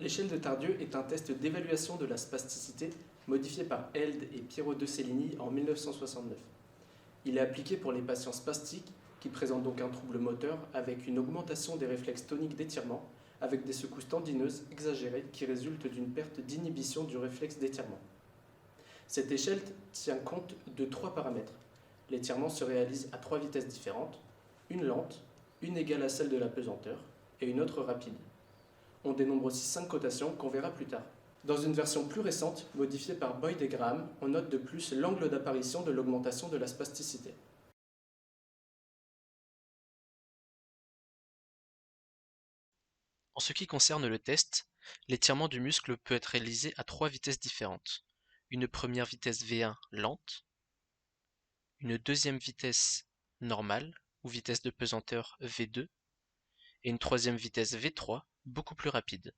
L'échelle de Tardieu est un test d'évaluation de la spasticité modifié par Held et Piero de Cellini en 1969. Il est appliqué pour les patients spastiques qui présentent donc un trouble moteur avec une augmentation des réflexes toniques d'étirement avec des secousses tendineuses exagérées qui résultent d'une perte d'inhibition du réflexe d'étirement. Cette échelle tient compte de 3 paramètres. L'étirement se réalise à 3 vitesses différentes, une lente, une égale à celle de la pesanteur et une autre rapide. On dénombre aussi 5 cotations qu'on verra plus tard. Dans une version plus récente, modifiée par Boyd et Graham, on note de plus l'angle d'apparition de l'augmentation de la spasticité. En ce qui concerne le test, l'étirement du muscle peut être réalisé à 3 vitesses différentes. Une première vitesse V1 lente, une deuxième vitesse normale ou vitesse de pesanteur V2 et une troisième vitesse V3 beaucoup plus rapide.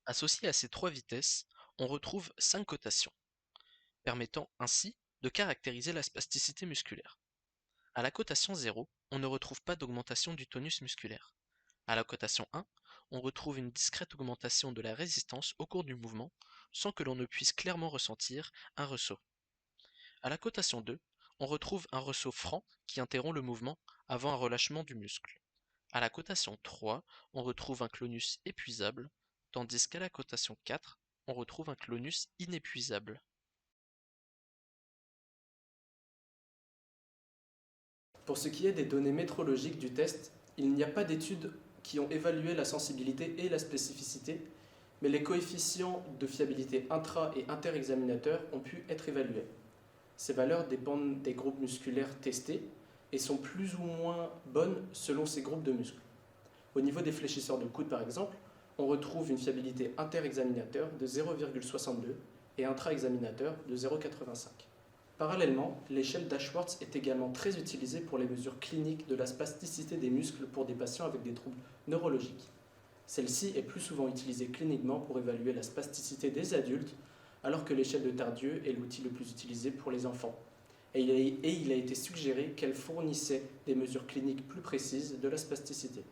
Associé à ces 3 vitesses, on retrouve 5 cotations, permettant ainsi de caractériser la spasticité musculaire. À la cotation 0, on ne retrouve pas d'augmentation du tonus musculaire. À la cotation 1, on retrouve une discrète augmentation de la résistance au cours du mouvement, sans que l'on ne puisse clairement ressentir un ressaut. À la cotation 2, on retrouve un ressaut franc qui interrompt le mouvement avant un relâchement du muscle. À la cotation 3, on retrouve un clonus épuisable, tandis qu'à la cotation 4, on retrouve un clonus inépuisable. Pour ce qui est des données métrologiques du test, il n'y a pas d'études qui ont évalué la sensibilité et la spécificité, mais les coefficients de fiabilité intra- et interexaminateurs ont pu être évalués. Ces valeurs dépendent des groupes musculaires testés et sont plus ou moins bonnes selon ces groupes de muscles. Au niveau des fléchisseurs de coude par exemple, on retrouve une fiabilité interexaminateur de 0,62 et intra-examinateur de 0,85. Parallèlement, l'échelle d'Ashworth est également très utilisée pour les mesures cliniques de la spasticité des muscles pour des patients avec des troubles neurologiques. Celle-ci est plus souvent utilisée cliniquement pour évaluer la spasticité des adultes, alors que l'échelle de Tardieu est l'outil le plus utilisé pour les enfants. Et il a été suggéré qu'elle fournissait des mesures cliniques plus précises de la spasticité.